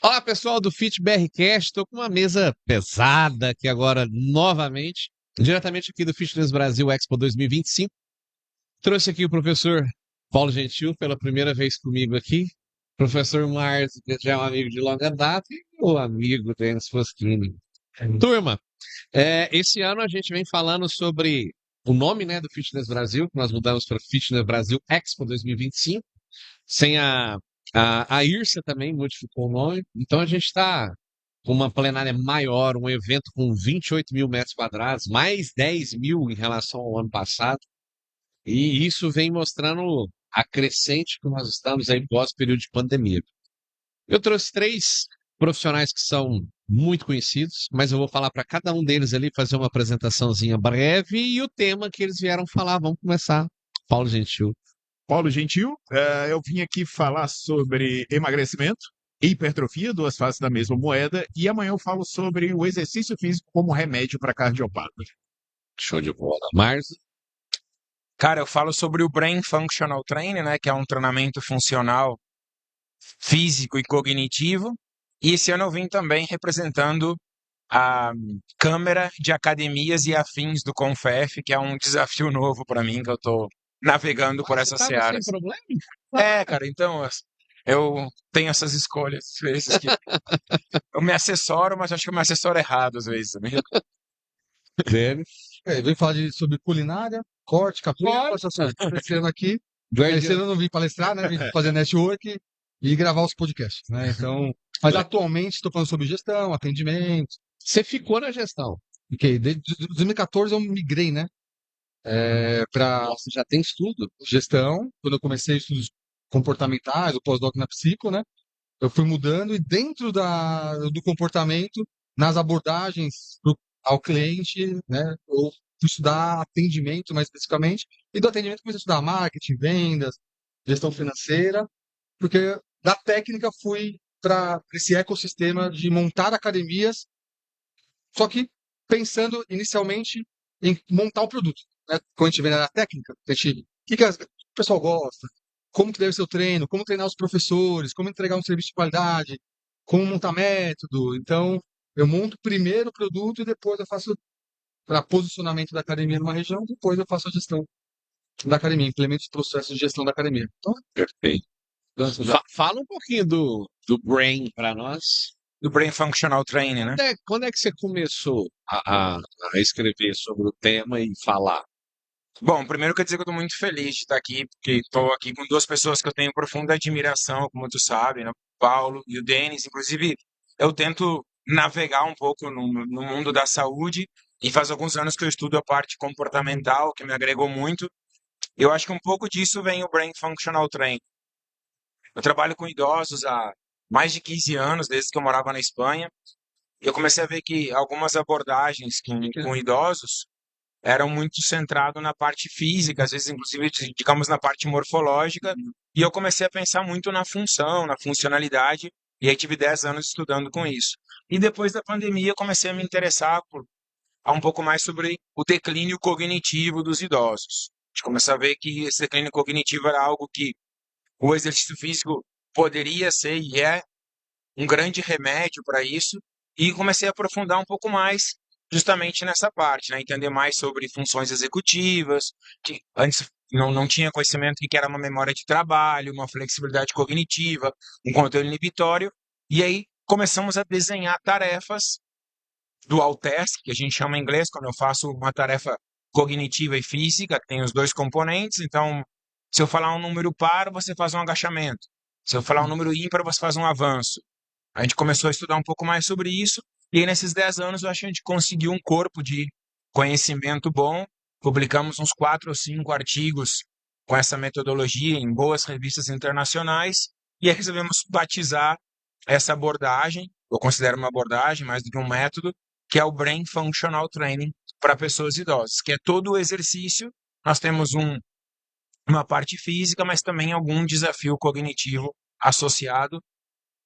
Olá, pessoal do Fit BRCast. Estou com uma mesa pesada aqui agora, novamente, diretamente aqui do Fitness Brasil Expo 2025. Trouxe aqui o professor Paulo Gentil pela primeira vez comigo aqui. Professor Márcio, que já é um amigo de longa data, e o amigo Denis Foschini. Turma, esse ano a gente vem falando sobre o nome, né, do Fitness Brasil, que nós mudamos para Fitness Brasil Expo 2025, sem a IRSA também modificou o nome. Então a gente está com uma plenária maior, um evento com 28 mil metros quadrados, mais 10 mil em relação ao ano passado. E isso vem mostrando a crescente que nós estamos aí pós-período de pandemia. Eu trouxe três profissionais que são muito conhecidos, mas eu vou falar para cada um deles ali, fazer uma apresentaçãozinha breve e o tema que eles vieram falar. Vamos começar. Paulo Gentil. Paulo Gentil, eu vim aqui falar sobre emagrecimento e hipertrofia, duas faces da mesma moeda, e amanhã eu falo sobre o exercício físico como remédio para cardiopata. Show de bola. Márcio. Cara, eu falo sobre o Brain Functional Training, né, que é um treinamento funcional, físico e cognitivo. E esse ano eu vim também representando a Câmara de Academias e Afins do Confef, que é um desafio novo para mim, que eu estou navegando por essas Você estava sem searas. problema? Cara, então eu tenho essas escolhas, às vezes, que eu me assessoro, mas acho que eu me assessoro errado, às vezes. Sério? Vem falar sobre culinária, corte, capoeira, essas coisas. Esse ano aqui, esse ano eu não vim palestrar, né? Vim fazer network e gravar os podcasts, né? Então, mas atualmente estou falando sobre gestão, atendimento. Você ficou na gestão. Fiquei, desde 2014 eu migrei, né? Para Nossa, já tem estudo. gestão, quando eu comecei estudos comportamentais, o pós-doc na psico, né? Eu fui mudando e dentro do comportamento, nas abordagens ao cliente, né? Eu fui estudar atendimento mais especificamente, e do atendimento comecei a estudar marketing, vendas, gestão financeira, porque da técnica fui para esse ecossistema de montar academias, só que pensando inicialmente em montar o produto, né? Quando a gente vê na técnica, o que o pessoal gosta, como que deve ser o treino, como treinar os professores, como entregar um serviço de qualidade, como montar método. Então, eu monto primeiro o produto e depois eu faço para posicionamento da academia numa região, depois eu faço a gestão da academia, implemento os processos de gestão da academia. Então, Perfeito. Fala um pouquinho do Brain para nós. Do Brain Functional Training, né? Quando é que você começou a escrever sobre o tema e falar? Bom, primeiro quer dizer que eu estou muito feliz de estar aqui, porque estou aqui com duas pessoas que eu tenho profunda admiração, como tu sabe, né? O Paulo e o Denis. Inclusive, eu tento navegar um pouco no mundo da saúde e faz alguns anos que eu estudo a parte comportamental, que me agregou muito. Eu acho que um pouco disso vem o Brain Functional Training. Eu trabalho com idosos há mais de 15 anos, desde que eu morava na Espanha. E eu comecei a ver que algumas abordagens com idosos eram muito centrado na parte física, às vezes inclusive, digamos, na parte morfológica, e eu comecei a pensar muito na função, na funcionalidade, e aí tive 10 anos estudando com isso. E depois da pandemia eu comecei a me interessar um pouco mais sobre o declínio cognitivo dos idosos. A gente começou a ver que esse declínio cognitivo era algo que o exercício físico poderia ser e é um grande remédio para isso, e comecei a aprofundar um pouco mais justamente nessa parte, né? Entender mais sobre funções executivas, que antes não tinha conhecimento do que era uma memória de trabalho, uma flexibilidade cognitiva, um controle inibitório, e aí começamos a desenhar tarefas dual task, que a gente chama em inglês, quando eu faço uma tarefa cognitiva e física, que tem os dois componentes. Então, se eu falar um número par, você faz um agachamento. Se eu falar um número ímpar, você faz um avanço. A gente começou a estudar um pouco mais sobre isso, e aí, nesses 10 anos eu acho que a gente conseguiu um corpo de conhecimento bom, publicamos uns 4 ou 5 artigos com essa metodologia em boas revistas internacionais, e aí resolvemos batizar essa abordagem, eu considero uma abordagem mais do que um método, que é o Brain Functional Training para pessoas idosas, que é todo o exercício, nós temos uma parte física, mas também algum desafio cognitivo associado,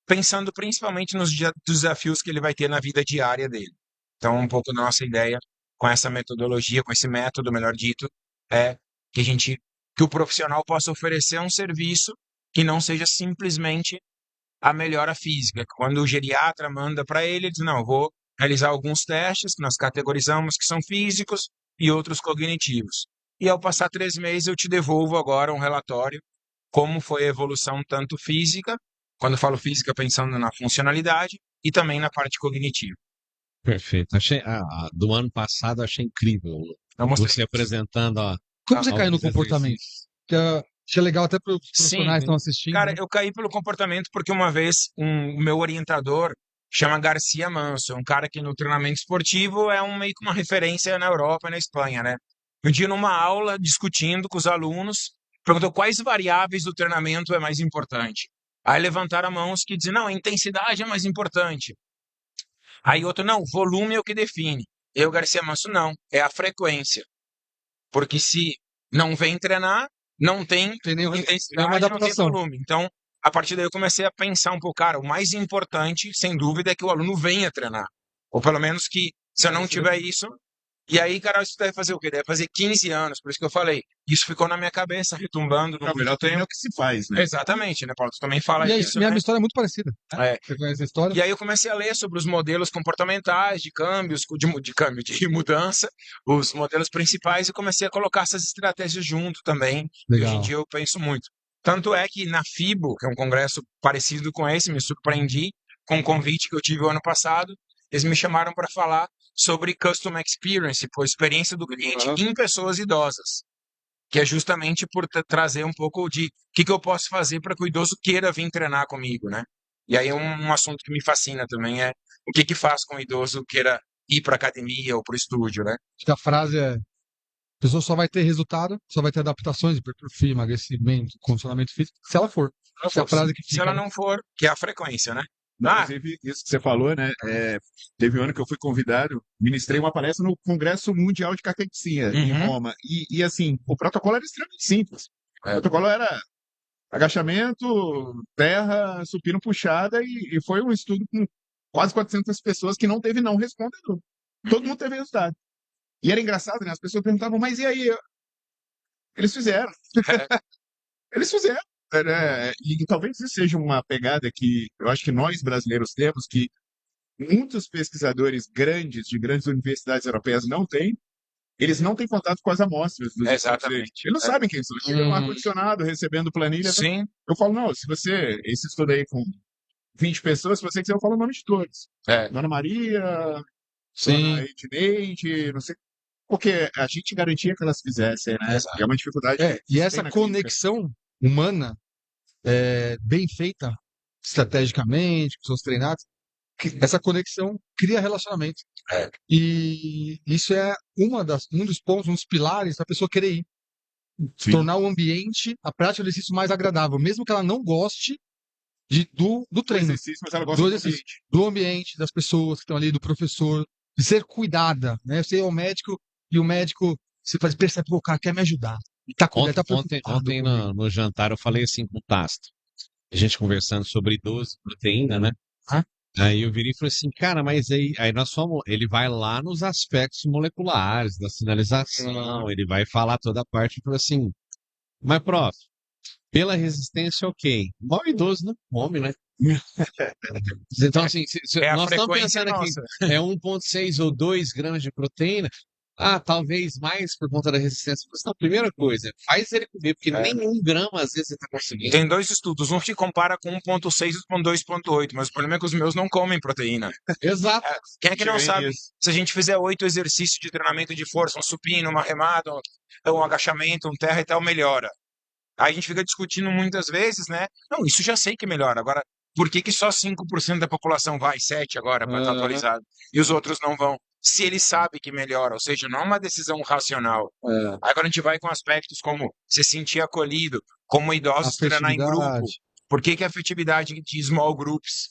pensando principalmente nos desafios que ele vai ter na vida diária dele. Então, um pouco da nossa ideia com essa metodologia, com esse método, melhor dito, é que o profissional possa oferecer um serviço que não seja simplesmente a melhora física. Quando o geriatra manda para ele, ele diz, não, eu vou realizar alguns testes que nós categorizamos que são físicos e outros cognitivos. E ao passar 3 meses, eu te devolvo agora um relatório como foi a evolução tanto física, quando eu falo física pensando na funcionalidade, e também na parte cognitiva. Perfeito. Achei, do ano passado, achei incrível Eu mostrei você apresentando, ó, Como você caiu no alguns comportamento? exercícios. Que é legal até para os Sim, profissionais que estão assistindo, cara, né? eu caí pelo comportamento porque uma vez o meu orientador chama Garcia Manso, é um cara que no treinamento esportivo é meio que uma referência na Europa e na Espanha, né? Um dia numa aula, discutindo com os alunos, perguntou quais variáveis do treinamento é mais importante. Aí levantaram a mão os que dizem, não, a intensidade é mais importante. Aí outro, não, volume é o que define. Eu, Garcia Manso, não, é a frequência. Porque se não vem treinar, não tem Tem nenhuma intensidade, não tem adaptação. volume. Então, a partir daí eu comecei a pensar um pouco, cara, o mais importante, sem dúvida, é que o aluno venha treinar. Ou pelo menos que, se eu não tiver isso... E aí, cara, isso deve fazer o quê? Deve fazer 15 anos, por isso que eu falei. Isso ficou na minha cabeça, retumbando no O melhor treino é o que se faz, né? Exatamente, né, Paulo? Tu também fala E disso, minha né? história é muito parecida. É. Você conhece a história? E aí eu comecei a ler sobre os modelos comportamentais de câmbios, de mudança, os modelos principais, e comecei a colocar essas estratégias junto também. E hoje em Legal. dia eu penso muito. Tanto é que na FIBO, que é um congresso parecido com esse, me surpreendi com um convite que eu tive o ano passado. Eles me chamaram para falar sobre Custom Experience, por experiência do cliente em pessoas idosas, que é justamente por trazer um pouco de o que eu posso fazer para que o idoso queira vir treinar comigo, né? E aí um assunto que me fascina também é o que faz com o idoso queira ir para academia ou para o estúdio, né? Acho que a frase é: a pessoa só vai ter resultado, só vai ter adaptações, hipertrofia, emagrecimento, condicionamento físico, se ela for. Essa é a frase que Se fica, ela né? não for, que é a frequência, né? Não, Ah, inclusive, isso que você falou, né? Teve um ano que eu fui convidado, ministrei uma palestra no Congresso Mundial de Cartexia, em Uhum. Roma. E, assim, o protocolo era extremamente simples. O protocolo era agachamento, terra, supino puxada, e foi um estudo com quase 400 pessoas que não teve não respondedor. Todo mundo teve resultado. E era engraçado, né? As pessoas perguntavam, mas e aí? Eles fizeram. Eles fizeram. Né? E talvez isso seja uma pegada que eu acho que nós brasileiros temos, que muitos pesquisadores grandes de grandes universidades europeias não têm. Eles não têm contato com as amostras dos estudos deles. Exatamente. Eles não sabem quem são. Chegam no Uhum. ar-condicionado, recebendo planilha. Sim, Eu falo, não, se você, esse estudo aí com 20 pessoas, se você quiser, eu falo o nome de todos. é, Dona Maria, Sim. Dona Edneide, não sei. Porque a gente garantia que elas fizessem, né? Exato. E é uma dificuldade que E se essa tem na clínica. conexão humana, bem feita, estrategicamente, pessoas treinadas, essa conexão cria relacionamento. É. E isso é um dos pontos, um dos pilares da pessoa querer ir. Sim. Tornar o ambiente, a prática do exercício mais agradável, mesmo que ela não goste do Do treino, exercício, mas ela gosta do do exercício, ambiente. do ambiente, das pessoas que estão ali, do professor, de ser cuidada, né? Você é o médico e o médico, você percebe que o cara quer me ajudar. E tá cuidando, Ontem, tá ontem preocupado comigo. no jantar eu falei assim com o Tasto. A gente conversando sobre idoso, proteína, né? Hã? Aí eu virei e falei assim, cara, mas aí nós fomos. Ele vai lá nos aspectos moleculares, da sinalização, ele vai falar toda a parte e falou assim, mas, prof, pela resistência, ok. Mal idoso não come, né? Então, assim, É a nós estamos frequência pensando aqui, nossa. é 1,6 ou 2 gramas de proteína. Ah, talvez mais por conta da resistência. Mas, não, primeira coisa, faz ele comer, porque É. nem 1 grama às vezes ele está conseguindo. Tem 2 estudos, um se compara com 1,6 e com 2,8, mas o problema é que os meus não comem proteína. Exato. Quem é que não Cheguei sabe? nisso. Se a gente fizer 8 exercícios de treinamento de força, um supino, uma remada, um agachamento, um terra e tal, melhora. Aí a gente fica discutindo muitas vezes, né? Não, isso já sei que melhora. Agora, por que só 5% da população vai, 7% agora, para estar atualizado, e os outros não vão? Se ele sabe que melhora, ou seja, não é uma decisão racional. Aí quando a gente vai com aspectos como se sentir acolhido, como idosos treinar em grupo, Afetividade por que a afetividade de small groups?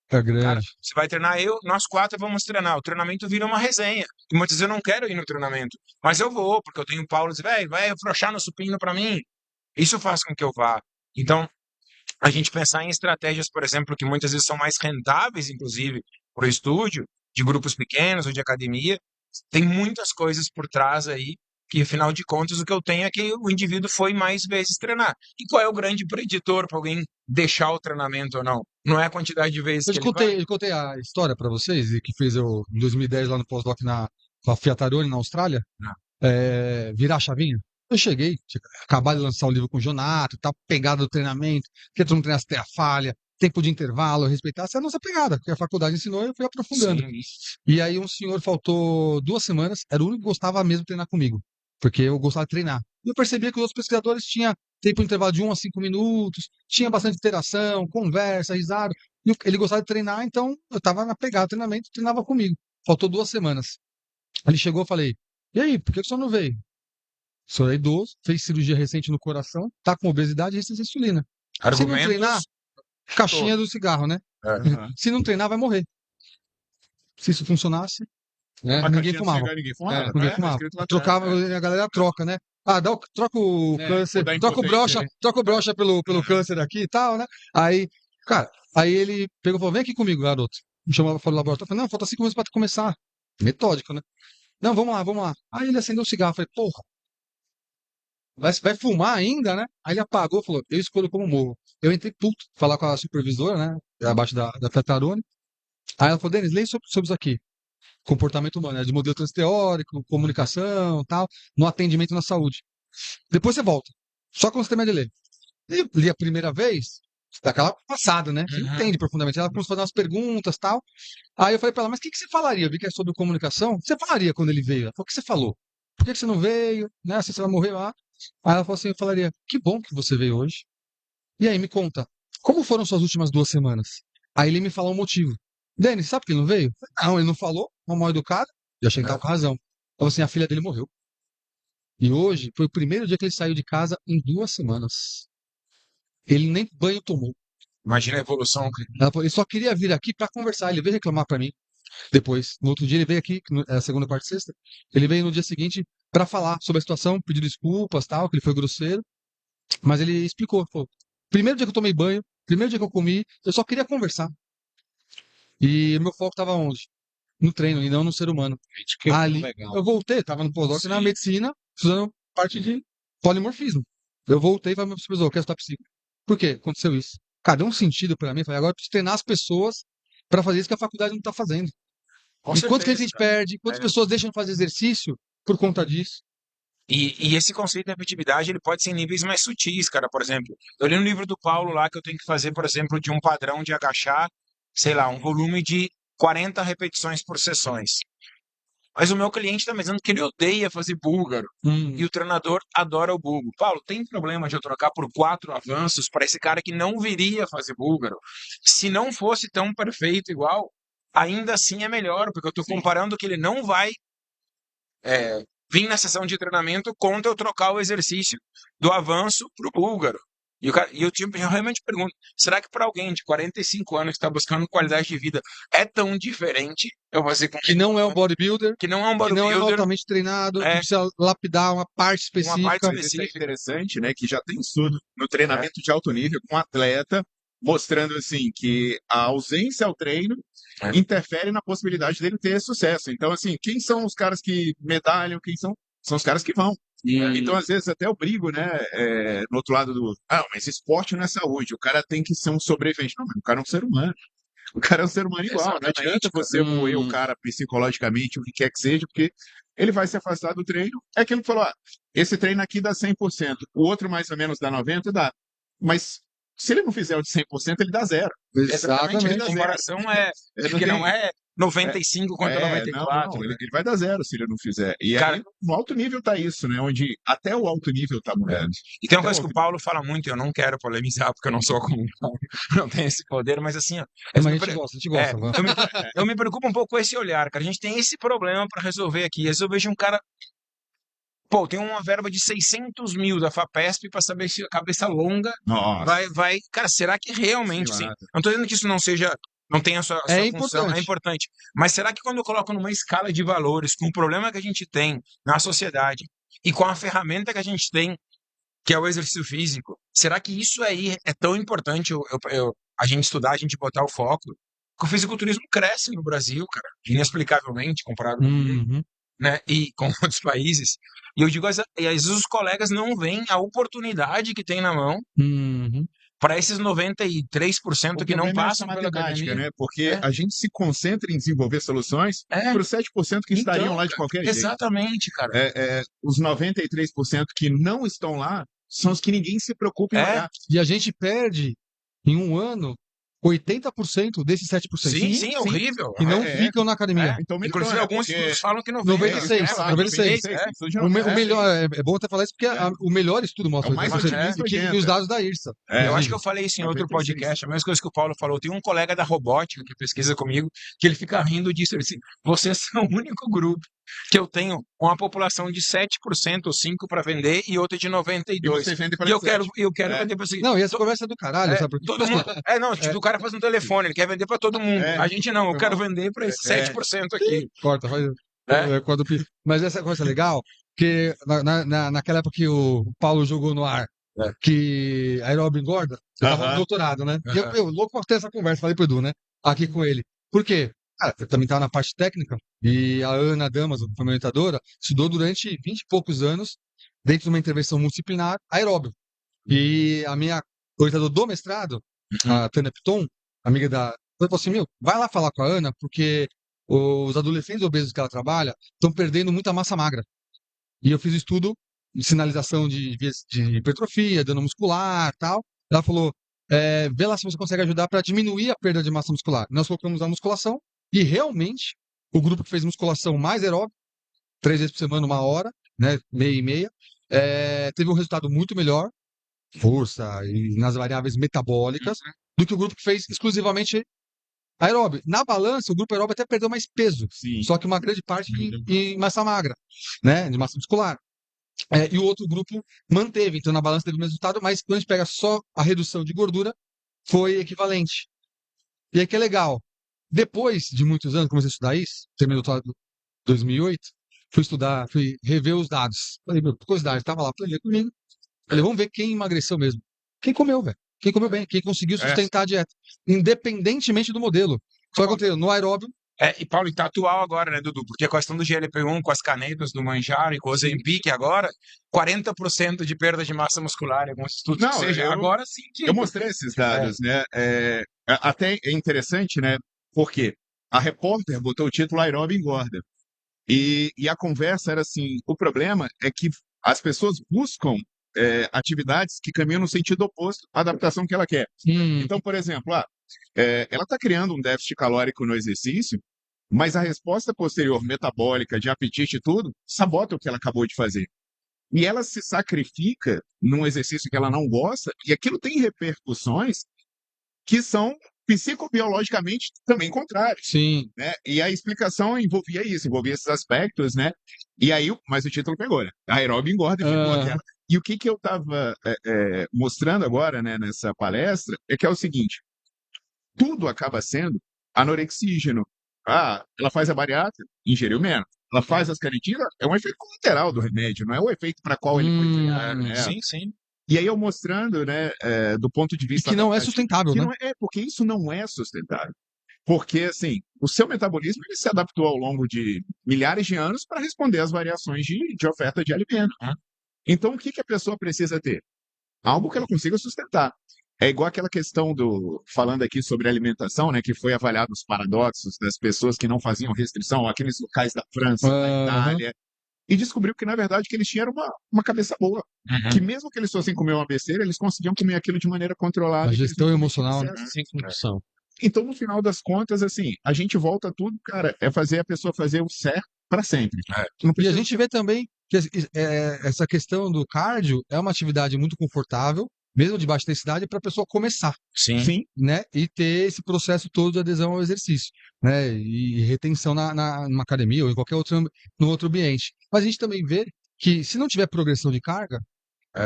tá Cara, grande. você vai treinar, nós 4 vamos treinar. O treinamento vira uma resenha. E muitas vezes eu não quero ir no treinamento, mas eu vou, porque eu tenho o Paulo diz, velho, vai afrouxar no supino para mim. Isso faz com que eu vá. Então, a gente pensar em estratégias, por exemplo, que muitas vezes são mais rentáveis, inclusive, para o estúdio, de grupos pequenos ou de academia, tem muitas coisas por trás aí, que afinal de contas o que eu tenho é que o indivíduo foi mais vezes treinar. E qual é o grande preditor para alguém deixar o treinamento ou não? não é a quantidade de vezes Eu que te ele vai. contei, eu contei a história pra vocês, e que fez eu em 2010 lá no pós-doc com a Fiat Aroni na Austrália, Não. virar a chavinha. Eu cheguei, tinha acabado de lançar o livro com o Jonato, tal, pegada do treinamento, que todo mundo treinasse até a falha, tempo de intervalo, respeitar, essa é a nossa pegada, porque a faculdade ensinou e eu fui aprofundando. Sim. E aí um senhor faltou 2 semanas, era o único que gostava mesmo de treinar comigo, porque eu gostava de treinar. E eu percebia que os outros pesquisadores tinham tempo de intervalo de 1 a 5 minutos, tinha bastante interação, conversa, risada. E ele gostava de treinar, então eu tava na pegada do treinamento, treinava comigo. Faltou 2 semanas. Ele chegou, eu falei, e aí, por que o senhor não veio? O senhor é idoso, fez cirurgia recente no coração, tá com obesidade e resistência à insulina. Se não treinar, Argumentos. caixinha do cigarro, né? É. Aham. Se não treinar, vai morrer. Se isso funcionasse, né, Uma ninguém caixinha de fumava. cigarro, ninguém fumava. Ninguém Tá fumava. escrito lá atrás, Trocava, né? a galera troca, né? Ah, troca o É, câncer, o da troca o impotência, brocha, né? troca o brocha pelo câncer aqui e tal, né? Aí, cara, aí ele pegou e falou, vem aqui comigo, garoto. Me chamava para o laboratório. Falei, não, falta 5 minutos para começar. Metódico, né? Não, vamos lá, vamos lá. Aí ele acendeu o cigarro. Falei, porra, vai fumar ainda, né? Aí ele apagou e falou, eu escolho como morro. Eu entrei puto, falar com a supervisora, né? Abaixo da Tatarone. Aí ela falou, Denis, leia sobre isso aqui. Comportamento humano, de modelo transteórico, comunicação, tal, no atendimento na saúde. Depois você volta. Só quando você termina de ler. Eu li a primeira vez, daquela passada, né? Você Uhum. entende profundamente. Ela começou a fazer umas perguntas, tal. Aí eu falei pra ela, mas o que você falaria? Eu vi que é sobre comunicação. O que você falaria quando ele veio? Ela falou, o que você falou? Por que você não veio? Né? Se você vai morrer lá. Aí ela falou assim, eu falaria, que bom que você veio hoje. E aí, me conta, como foram suas últimas 2 semanas? Aí ele me falou o motivo. Denis, sabe por que ele não veio? Não, ele não falou, uma mal educada. Eu achei que tava com razão. Falou assim, a filha dele morreu. E hoje foi o primeiro dia que ele saiu de casa em 2 semanas. Ele nem banho tomou. Imagina a evolução. Ela falou, ele só queria vir aqui pra conversar. Ele veio reclamar pra mim. Depois, no outro dia, ele veio aqui, segunda, quarta e sexta. Ele veio no dia seguinte pra falar sobre a situação, pedir desculpas, tal, que ele foi grosseiro. Mas ele explicou, falou, primeiro dia que eu tomei banho, primeiro dia que eu comi, eu só queria conversar. E meu foco estava onde? No treino e não no ser humano. Gente, que Ali, legal. eu voltei, estava no pós-doc na Sim. medicina, estudando parte de polimorfismo. Eu voltei e falei, meu professor, eu quero estudar psico. Por quê? Aconteceu isso. Cara, deu um sentido para mim. Falei, agora eu preciso treinar as pessoas para fazer isso que a faculdade não está fazendo. Com E quanto que a certeza, gente cara. perde, quantas É. pessoas deixam de fazer exercício por conta disso? E esse conceito de repetitividade, ele pode ser em níveis mais sutis, cara. Por exemplo, eu li no livro do Paulo lá que eu tenho que fazer, por exemplo, de um padrão de agachar, sei lá, um volume de 40 repetições por sessões. Mas o meu cliente está me dizendo que ele odeia fazer búlgaro. E o treinador adora o búlgaro. Paulo, tem problema de eu trocar por 4 avanços para esse cara que não viria fazer búlgaro? Se não fosse tão perfeito igual, ainda assim é melhor, porque eu estou comparando que ele não vai vir na sessão de treinamento contra eu trocar o exercício do avanço para o búlgaro. Eu realmente pergunto, será que para alguém de 45 anos que está buscando qualidade de vida é tão diferente eu fazer com Que não é um bodybuilder, que não é um que não é bodybuilder, altamente treinado, que É. precisa lapidar uma parte uma parte específica. Mas isso é específica? interessante, né? Que já tem estudo no treinamento de alto nível com atleta, mostrando assim que a ausência ao treino É. interfere na possibilidade dele ter sucesso. Então, assim, quem são os caras que medalham? Quem são? São os caras que vão. Então, às vezes, até eu brigo, né? No outro lado do. Ah, mas esporte não é saúde. O cara tem que ser um sobrevivente. Não, mas o cara é um ser humano. O cara é um ser humano igual. Não Exatamente, adianta cara. você moer o cara psicologicamente, o que quer que seja, porque ele vai se afastar do treino. É aquilo que falou: ah, esse treino aqui dá 100%, o outro mais ou menos dá 90%, dá. Mas se ele não fizer o de 100%, ele dá zero. Exatamente, Ele dá a zero. comparação é Ele que não é 95 contra não, 94, ele, né? ele vai dar zero se ele não fizer. E Cara, aí, no alto nível tá isso, né? Onde até o alto nível tá mudando. E tem uma Até coisa o que o alto Paulo fala muito, eu não quero polemizar, porque eu não sou como o Paulo, não tenho esse poder, mas assim, ó, Mas eu a me gente pre- gosta, a gente é, gosta. Van. eu me preocupo um pouco com esse olhar, cara. A gente tem esse problema para resolver aqui. Às vezes eu vejo um cara, pô, tem uma verba de 600 mil da FAPESP para saber se a cabeça longa Nossa, vai. Cara, será que realmente, sei sim? lá. Não tô dizendo que isso não seja, não tenha a sua É função, é importante. importante. Mas será que quando eu coloco numa escala de valores, com o problema que a gente tem na sociedade e com a ferramenta que a gente tem, que é o exercício físico, será que isso aí é tão importante a gente estudar, a gente botar o foco? Porque o fisiculturismo cresce no Brasil, cara, inexplicavelmente comparado com o mundo, Uhum. né, e com outros países. E eu digo, e às vezes os colegas não veem a oportunidade que tem na mão Uhum. para esses 93% O que não problema é essa passam pela matemática, academia. né? Porque É. a gente se concentra em desenvolver soluções É. para os 7% que estariam Então, lá de cara, qualquer jeito. exatamente, cara. Os 93% que não estão lá são os que ninguém se preocupa em É. olhar. E a gente perde, em um ano, 80% desses 7%. Sim, é horrível. Que não É. ficam na academia. Então, Inclusive, melhora, alguns porque estudos falam que 96, claro, 96. estudo de O 96. melhor, é bom até falar isso porque o melhor estudo mostra É o mais 80%. otimista, E 80. os dados da IRSA. Eu acho que eu falei isso em outro 96. podcast, a mesma coisa que o Paulo falou. Tem um colega da robótica que pesquisa comigo, que ele fica rindo disso. Ele disse: vocês são o único grupo que eu tenho uma população de 7% ou 5% para vender e outra de 92%. E você vende para E eu quero vender para o seguinte. Não, e essa conversa é do caralho, sabe por quê? Todo mundo. Tipo, o cara faz um telefone, ele quer vender para todo mundo. É. A gente não, eu Foi quero mal. vender para esse 7% aqui. Corta, faz. É. Mas essa conversa é legal, porque naquela época que o Paulo jogou no ar, É. que aeróbio engorda, eu tava no doutorado, né? E eu louco pra ter essa conversa, falei pro Edu, né? Aqui com ele. Por quê? Cara, eu também tava na parte técnica, e a Ana Damas, que foi minha orientadora, estudou durante 20 e poucos anos, dentro de uma intervenção multidisciplinar, aeróbio. E a minha orientadora do mestrado, a Tânia Piton, amiga da... Falei assim, vai lá falar com a Ana, porque os adolescentes obesos que ela trabalha estão perdendo muita massa magra. E eu fiz estudo de sinalização de hipertrofia, dano muscular e tal. Ela falou, vê lá se você consegue ajudar para diminuir a perda de massa muscular. Nós colocamos a musculação e realmente o grupo que fez musculação mais aeróbico, 3 vezes por semana, 1 hora, né, meia e meia, teve um resultado muito melhor, força e nas variáveis metabólicas, do que o grupo que fez exclusivamente aeróbio. Na balança, o grupo aeróbio até perdeu mais peso, Sim. só que uma grande parte em massa magra, né, de massa muscular. E o outro grupo manteve, então na balança teve o mesmo resultado, mas quando a gente pega só a redução de gordura, foi equivalente. E aí que é legal. Depois de muitos anos, comecei a estudar isso, terminei o doutorado em 2008, fui rever os dados. Falei, curiosidade, tava lá, falei comigo. Falei, vamos ver quem emagreceu mesmo. Quem comeu, velho. Quem comeu bem, quem conseguiu sustentar a dieta. Independentemente do modelo. Só que aconteceu, no aeróbio, E Paulo, e tá atual agora, né, Dudu? Porque a questão do GLP-1 com as canetas do Mounjaro e com o Ozempic agora, 40% de perda de massa muscular em alguns estudos. Não, Ou seja, agora sim que... Eu mostrei esses dados, né? Até é interessante, né? Porque a repórter botou o título Aeróbio engorda. E a conversa era assim: o problema é que as pessoas buscam atividades que caminham no sentido oposto à adaptação que ela quer. Então, por exemplo, ela está criando um déficit calórico no exercício, mas a resposta posterior metabólica, de apetite e tudo, sabota o que ela acabou de fazer. E ela se sacrifica num exercício que ela não gosta, e aquilo tem repercussões que são psicobiologicamente também contrárias. sim. Né? E a explicação envolvia isso, envolvia esses aspectos, né? E aí, mas o título pegou, né? Aeróbio engorda e ficou aquela. E o que eu estava mostrando agora, né, nessa palestra, é que é o seguinte: tudo acaba sendo anorexígeno. Ela faz a bariátrica, ingeriu menos. Ela faz as canetinhas, é um efeito colateral do remédio, não é o efeito para qual ele foi criado. Né? Sim. E aí eu mostrando, né, do ponto de vista... E que não é sustentável, né? Porque isso não é sustentável. Porque, assim, o seu metabolismo ele se adaptou ao longo de milhares de anos para responder às variações de oferta de alimento. Então, o que a pessoa precisa ter? Algo que ela consiga sustentar. É igual aquela questão falando aqui sobre alimentação, né, que foi avaliado os paradoxos das pessoas que não faziam restrição, aqueles locais da França, da Itália, e descobriu que, na verdade, que eles tinham uma cabeça boa. Que mesmo que eles fossem comer uma besteira, eles conseguiam comer aquilo de maneira controlada. A gestão emocional, né? Sem compulsão. Então, no final das contas, assim, a gente volta tudo, cara, é fazer a pessoa fazer o certo para sempre. E a gente vê também que essa questão do cardio é uma atividade muito confortável, mesmo de baixa intensidade, para a pessoa começar. Sim. Né? E ter esse processo todo de adesão ao exercício, né? E retenção numa academia ou em qualquer no outro ambiente. Mas a gente também vê que se não tiver progressão de carga,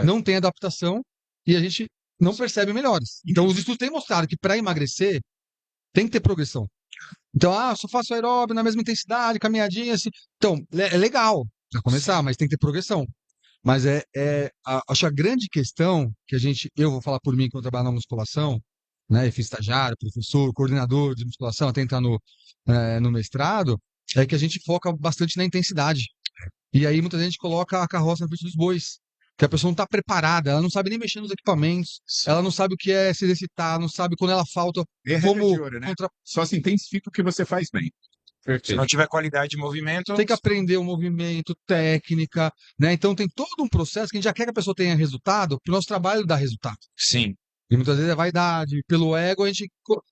não tem adaptação e a gente não percebe melhores. Então, os estudos têm mostrado que para emagrecer tem que ter progressão. Então, só faço aeróbio na mesma intensidade, caminhadinha, assim. Então, é legal para começar, mas tem que ter progressão. Mas acho a grande questão que eu vou falar por mim quando eu trabalho na musculação, né? Eu fiz estagiário, professor, coordenador de musculação, até entrar no mestrado, é que a gente foca bastante na intensidade. E aí muita gente coloca a carroça na frente dos bois. Que a pessoa não tá preparada, ela não sabe nem mexer nos equipamentos, ela não sabe o que é se exercitar, não sabe quando ela falta, É regra de como ouro, né? contra... Só se intensifica o que você faz bem. Se não tiver qualidade de movimento, Tem que aprender o movimento, técnica, né? Então tem todo um processo que a gente já quer que a pessoa tenha resultado, porque o nosso trabalho dá resultado. sim. E muitas vezes é vaidade, pelo ego a gente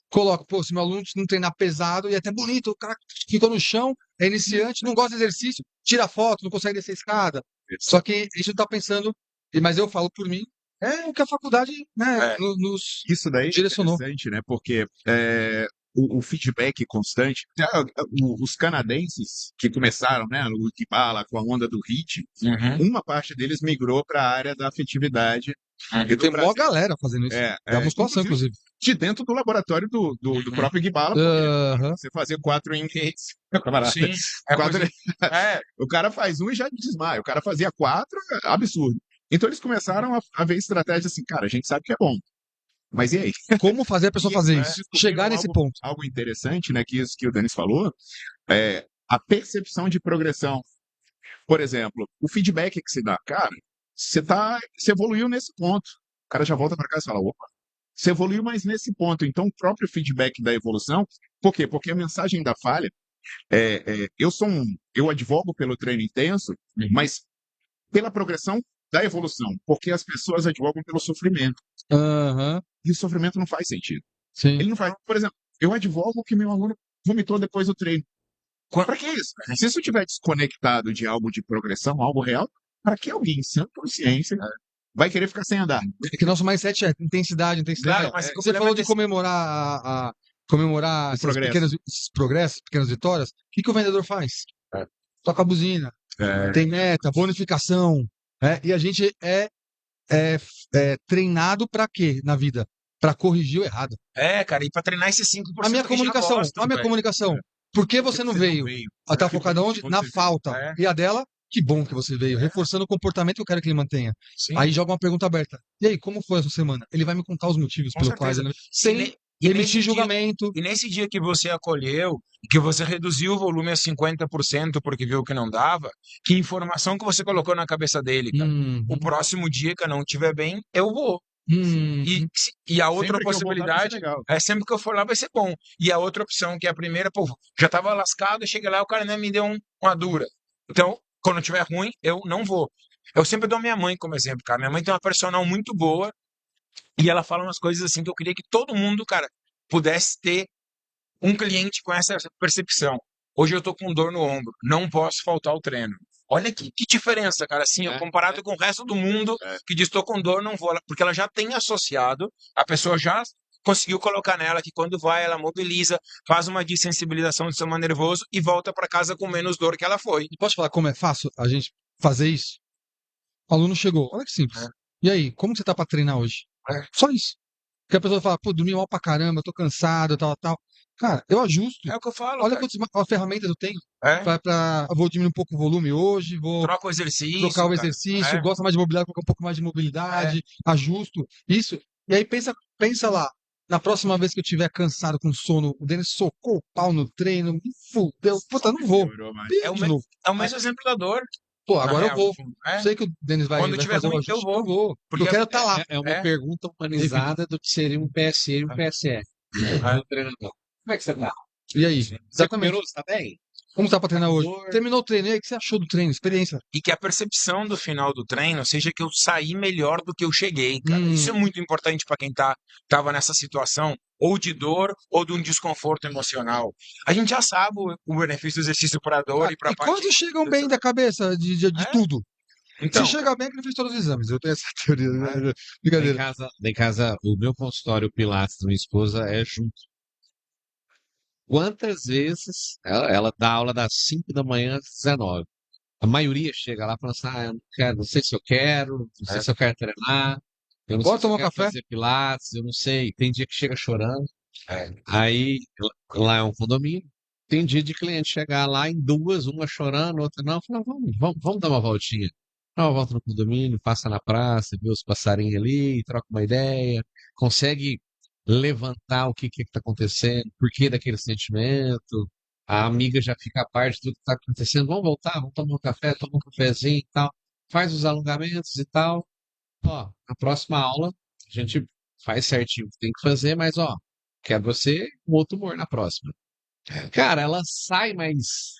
coloca, pô, se meu aluno não treinar pesado, e é até bonito, o cara ficou no chão, é iniciante, não gosta de exercício, tira foto, não consegue descer a escada. Só que a gente não tá pensando, mas eu falo por mim, é o que a faculdade, né, É. nos Isso daí é direcionou. interessante, né? Porque o feedback constante. Os canadenses que começaram, né? O Kibala com a onda do HIIT, Uhum. uma parte deles migrou para a área da afetividade e do Tem mó prazer. galera fazendo isso. Da musculação, inclusive. De dentro do laboratório do próprio Kibala, porque Aham. você fazer 4 engage, camarada. Sim. É Quatro- coisa- é, O cara faz um e já desmaia. O cara fazia 4, absurdo. Então eles começaram a ver estratégia assim, cara, a gente sabe que é bom. Mas e aí? Como fazer a pessoa fazer isso? Descobriram Chegar nesse ponto. algo interessante, né? Que isso que o Denis falou, é a percepção de progressão. Por exemplo, o feedback que se dá, cara, você evoluiu nesse ponto. O cara já volta para casa e fala, opa, você evoluiu mais nesse ponto. Então, o próprio feedback da evolução, por quê? Porque a mensagem da falha eu advogo pelo treino intenso, mas pela progressão da evolução, porque as pessoas advogam pelo sofrimento. Aham. E o sofrimento não faz sentido. Sim. Ele não faz. Por exemplo, eu advogo que meu aluno vomitou depois do treino. Para que isso? Se isso estiver desconectado de algo de progressão, algo real, para que alguém sem consciência vai querer ficar sem andar? É que nosso mindset é intensidade, intensidade. Claro, mas o Você problema falou é de desse- comemorar O progresso. esses progressos, pequenas vitórias. O que o vendedor faz? É. Toca a buzina, É, tem meta, bonificação. E a gente é treinado para quê na vida? Para corrigir o errado. cara, e pra treinar esses 5% A minha que a gente já comunicação, gosta, a minha velho. comunicação. Por que você não veio? Ela tá Que focada bom onde? que Na você veio. falta. É. E a dela, que bom que você veio, reforçando o comportamento que eu quero que ele mantenha. Sim. Aí joga uma pergunta aberta. E aí, como foi essa semana? Ele vai me contar os motivos Com pelo quais certeza. ele... Sem E nesse emitir dia- julgamento. E nesse dia que você acolheu, que você reduziu o volume a 50% porque viu que não dava, que informação que você colocou na cabeça dele, cara? Uhum. O próximo dia que eu não estiver bem, eu vou. Uhum. E a outra Sempre que eu voltar, vai ser possibilidade legal. é sempre que eu for lá vai ser bom. E a outra opção, que é a primeira, pô, já tava lascado, eu cheguei lá, o cara, né, me deu uma dura. Então, quando tiver ruim, eu não vou. Eu sempre dou minha mãe como exemplo, cara. Minha mãe tem uma personal muito boa e ela fala umas coisas assim que eu queria que todo mundo, cara, pudesse ter um cliente com essa percepção. Hoje eu tô com dor no ombro, não posso faltar ao treino. Olha que diferença, cara, assim, ó, comparado com o resto do mundo que diz tô com dor, não vou lá, porque ela já tem associado, a pessoa já conseguiu colocar nela que quando vai, ela mobiliza, faz uma desensibilização do sistema nervoso e volta para casa com menos dor que ela foi. E posso falar como é fácil a gente fazer isso? O aluno chegou, olha que simples. É. E aí, como você tá para treinar hoje? É. Só isso. Porque a pessoa fala, pô, dormi mal pra caramba, eu tô cansado, tal. Cara, eu ajusto. É o que eu falo, Olha cara. quantas ferramentas eu tenho. É. Eu vou diminuir um pouco o volume hoje, vou Troca o exercício, trocar o cara. exercício, É. gosta mais de mobilidade, colocar um pouco mais de mobilidade, ajusto, isso. E aí pensa lá, na próxima vez que eu estiver cansado com sono, o Denis socou o pau no treino, me fudeu, puta, não vou. Melhorou mais. É o De me- novo. É o mesmo exemplo da dor. Pô, na agora eu real, vou. assim. É. Sei que o Denis vai Quando tiver fazer o ruim, ajuste, eu vou. Porque Porque eu quero estar lá. É uma É. pergunta humanizada do que seria um PSE e um PSE. Do treinador. Como é que você tá? E aí? Você Exatamente. recuperou? Você tá bem? Como tá pra treinar hoje? Dor. Terminou o treino, e aí, o que você achou do treino? Experiência. E que a percepção do final do treino seja que eu saí melhor do que eu cheguei, cara. Isso é muito importante para quem tava nessa situação, ou de dor, ou de um desconforto emocional. A gente já sabe o benefício do exercício para dor e para E quantos chegam bem da cabeça de É? tudo? Então, Se chega bem, é que ele fez todos os exames. Eu tenho essa teoria. Né? Lá Brincadeira. em casa, o meu consultório, o Pilates da minha esposa, é junto. Quantas vezes ela dá aula das 5 da manhã às 19? A maioria chega lá e fala assim, eu não quero, não sei se eu quero, não sei se eu quero treinar, eu não sei Bora se eu tomar um quero café? fazer Pilates, eu não sei. Tem dia que chega chorando. É. Aí, lá é um condomínio, tem dia de cliente chegar lá em duas, uma chorando, outra não. Fala, vamos dar uma voltinha. Dá uma volta no condomínio, passa na praça, vê os passarinhos ali, troca uma ideia, consegue levantar o que está acontecendo, por que daquele sentimento. A amiga já fica a parte de tudo que está acontecendo. Vamos voltar, vamos tomar um café, tomar um cafezinho e tal. faz os alongamentos e tal. Ó, na próxima aula a gente faz certinho o que tem que fazer, mas ó, quero você com outro humor na próxima. Cara, ela sai, mas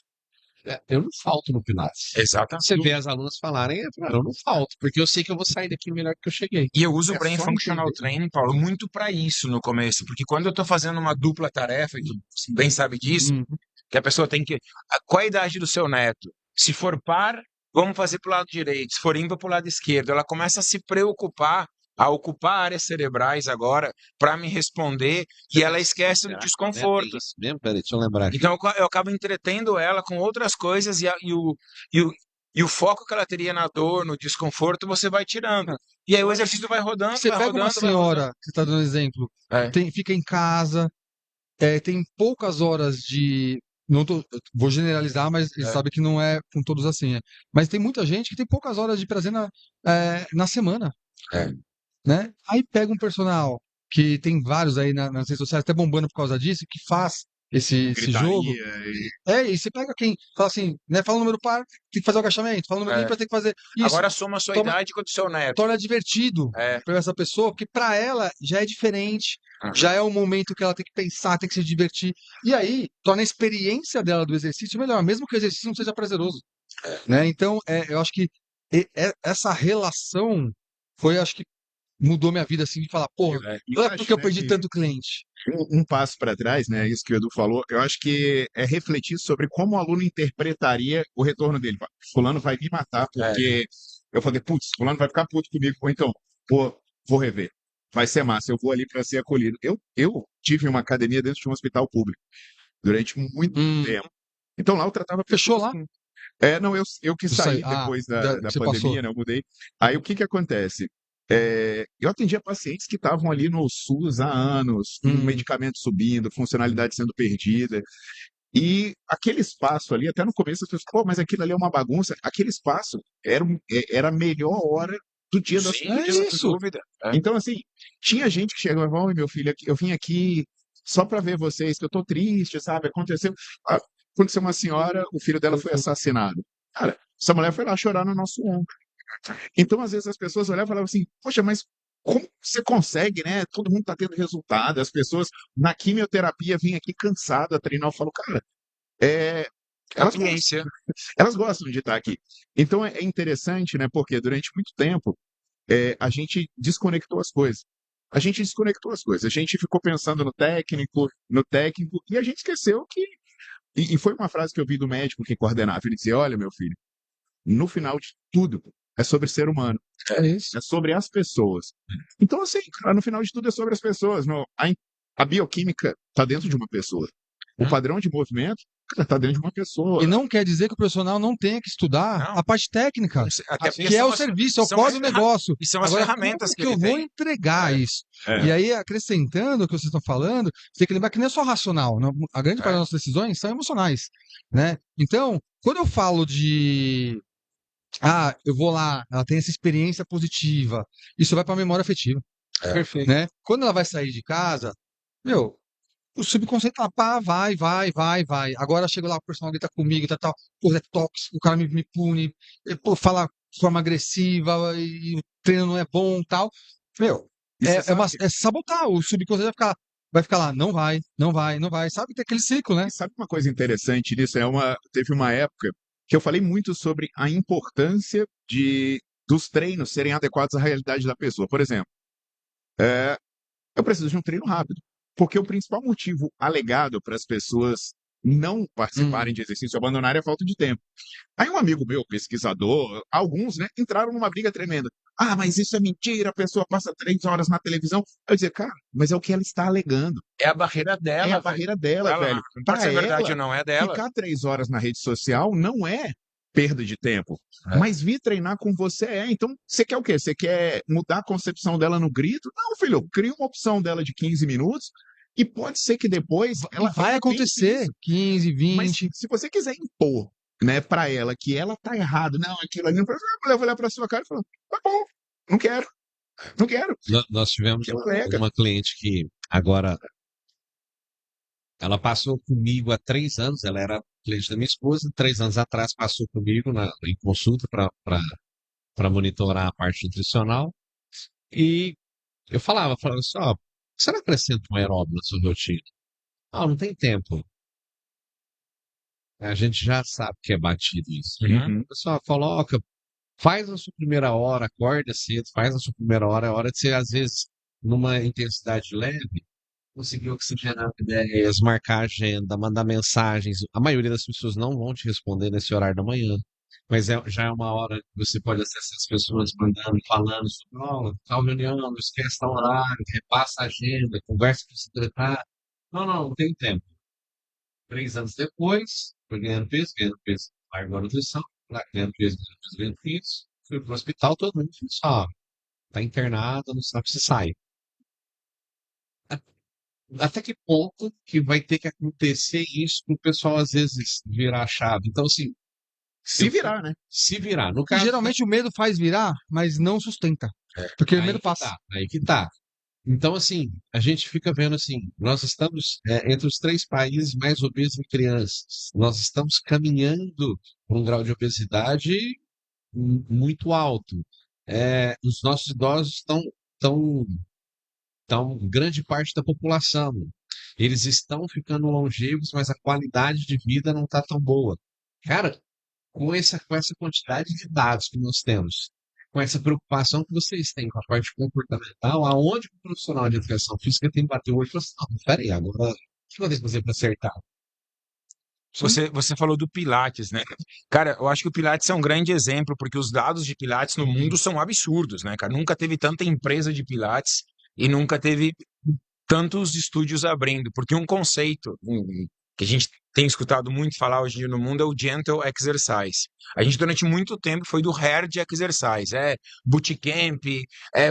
eu não falto no Pilates. Exatamente. Você vê as alunas falarem, eu não falto, porque eu sei que eu vou sair daqui melhor que eu cheguei. E eu uso o É Brain só Functional entender. Training, Paulo, muito para isso no começo, porque quando eu estou fazendo uma dupla tarefa, e tu bem sabe disso, Uhum. que a pessoa tem que. Qual a idade do seu neto? Se for par, vamos fazer para o lado direito. Se for ímpar, para o lado esquerdo. Ela começa a se preocupar, a ocupar áreas cerebrais agora para me responder e ela esquece do Será que desconforto. é isso mesmo? Peraí, deixa eu lembrar aqui. Então eu acabo entretendo ela com outras coisas e o foco que ela teria na dor, no desconforto, você vai tirando. E aí o exercício vai rodando, Você vai pega uma rodando, vai rodando. senhora, que você está dando exemplo, É. fica em casa, tem poucas horas de. Não vou generalizar, mas ele sabe que não é com todos assim. Mas tem muita gente que tem poucas horas de prazer na semana. É. Né? Aí pega um personal, que tem vários aí nas redes sociais, até bombando por causa disso, que faz esse jogo. Gritaria. E você pega quem fala assim, né? Fala o número par, tem que fazer o agachamento. Fala o número ímpar, tem que fazer isso. Agora soma a sua Toma- idade com a do seu neto. Torna divertido É. para essa pessoa, porque para ela já é diferente, Uhum. já é um momento que ela tem que pensar, tem que se divertir. E aí, torna a experiência dela do exercício melhor, mesmo que o exercício não seja prazeroso. Né? Então, eu acho que essa relação foi, acho que, mudou minha vida, assim, de falar, porra, não é porque eu perdi tanto cliente. Um passo para trás, né? Isso que o Edu falou, eu acho que é refletir sobre como o aluno interpretaria o retorno dele. Fulano vai me matar, porque eu falei, putz, fulano vai ficar puto comigo, ou então, pô, vou rever. Vai ser massa, eu vou ali para ser acolhido. Eu tive uma academia dentro de um hospital público durante muito tempo. Então lá eu tratava Fechou pessoas lá? Não, eu que saí depois da você pandemia, passou. né? Eu mudei. Aí o que que acontece? Eu atendia pacientes que estavam ali no SUS há anos, com medicamento subindo, funcionalidade sendo perdida. E aquele espaço ali, até no começo as pessoas, pô, mas aquilo ali é uma bagunça. Aquele espaço era a melhor hora do dia da sua Sim, sem dúvida. É. Então, assim, tinha gente que chegava, "Oi, meu filho, eu vim aqui só para ver vocês, que eu tô triste, sabe? Aconteceu uma senhora, o filho dela foi assassinado. Cara, essa mulher foi lá chorar no nosso ombro. Então, às vezes, as pessoas olhavam e falavam assim, poxa, mas como você consegue, né? Todo mundo tá tendo resultado, as pessoas na quimioterapia vêm aqui cansada a treinar. Eu falo, cara, Paciência. elas gostam de estar aqui. Então, é interessante, né? Porque durante muito tempo, a gente desconectou as coisas. A gente desconectou as coisas. A gente ficou pensando no técnico, e a gente esqueceu que. E foi uma frase que eu vi do médico que coordenava. Ele dizia: Olha, meu filho, no final de tudo, é sobre ser humano. É isso. É sobre as pessoas. Então, assim, cara, no final de tudo é sobre as pessoas. A bioquímica está dentro de uma pessoa. O padrão de movimento está dentro de uma pessoa. E não quer dizer que o profissional não tenha que estudar Não. a parte técnica, Até que é o serviço, é o são core as do negócio. E são as Agora, ferramentas como que que eu ele vou tem. entregar isso? É. E aí, acrescentando o que vocês estão falando, você tem que lembrar que não é só racional. A grande parte das nossas decisões são emocionais. Né? Então, quando eu falo de eu vou lá, ela tem essa experiência positiva, isso vai para a memória afetiva. Perfeito. Né? Quando ela vai sair de casa, o subconsciente tá, pá, vai. Agora chega lá, o personal grita comigo, tal. Pô, é tóxico, o cara me pune, pô, fala de forma agressiva, e o treino não é bom, tal. E você É sabotar. O subconsciente vai ficar lá, não vai. Sabe, tem aquele ciclo, né? E sabe uma coisa interessante nisso? Teve uma época que eu falei muito sobre a importância dos treinos serem adequados à realidade da pessoa. Por exemplo, eu preciso de um treino rápido, porque o principal motivo alegado para as pessoas não participarem de exercício e abandonarem é a falta de tempo. Aí um amigo meu, pesquisador, alguns, né, entraram numa briga tremenda. Ah, mas isso é mentira, a pessoa passa 3 horas na televisão. Eu dizia, cara, mas é o que ela está alegando. É a barreira dela. É a barreira dela, Ela, velho. não pode ser verdade ou não, é dela. Ficar 3 horas na rede social não é perda de tempo. Mas vir treinar com você Então, você quer o quê? Você quer mudar a concepção dela no grito? Não, filho, cria uma opção dela de 15 minutos e pode ser que depois ela vai acontecer, isso. 15, 20. Mas se você quiser impor, né, para ela que ela tá errado, não, aquilo ali não precisa, a mulher vai olhar para sua cara e falar: tá bom, não quero. Nós tivemos Que ela alega. uma cliente que agora ela passou comigo há 3 anos, ela era cliente da minha esposa, 3 anos atrás passou comigo em consulta para para monitorar a parte nutricional. E eu falava assim, ó, você não acrescenta um aeróbio na sua rotina? Ah, não tem tempo. A gente já sabe que é batido isso. Uhum. O pessoal coloca, faz a sua primeira hora, acorda cedo, faz a sua primeira hora, é hora de você, às vezes, numa intensidade leve, conseguir oxigenar ideias, marcar agenda, mandar mensagens. A maioria das pessoas não vão te responder nesse horário da manhã, mas já é uma hora que você pode acessar as pessoas mandando, falando sobre, ó, tal reunião, não esquece tal horário, repassa a agenda, conversa com o secretário. Não tem tempo. 3 anos depois, fui ganhando peso, largou a nutrição, ganhando peso, ganhando peso, fui pro hospital, todo mundo falou assim, ó, tá internado, não sabe se sai. Até que ponto que vai ter que acontecer isso para o pessoal às vezes virar a chave? Então, assim, Se virar, né? se virar. No E caso, geralmente o medo faz virar, mas não sustenta. Porque o aí medo que passa. tá, aí que tá. Então, assim, a gente fica vendo assim, nós estamos entre os 3 países mais obesos em crianças. Nós estamos caminhando para um grau de obesidade muito alto. Os nossos idosos estão grande parte da população. Eles estão ficando longevos, mas a qualidade de vida não está tão boa. Cara, com essa quantidade de dados que nós temos, com essa preocupação que vocês têm com a parte comportamental, aonde o profissional de educação física tem que bater o olho e falar assim, não, peraí, agora, o que eu tenho que fazer para acertar? Você falou do Pilates, né? Cara, eu acho que o Pilates é um grande exemplo, porque os dados de Pilates no mundo são absurdos, né, cara? Nunca teve tanta empresa de Pilates e nunca teve tantos estúdios abrindo, porque um conceito que a gente tem escutado muito falar hoje em dia no mundo é o gentle exercise. A gente durante muito tempo foi do hard exercise, bootcamp,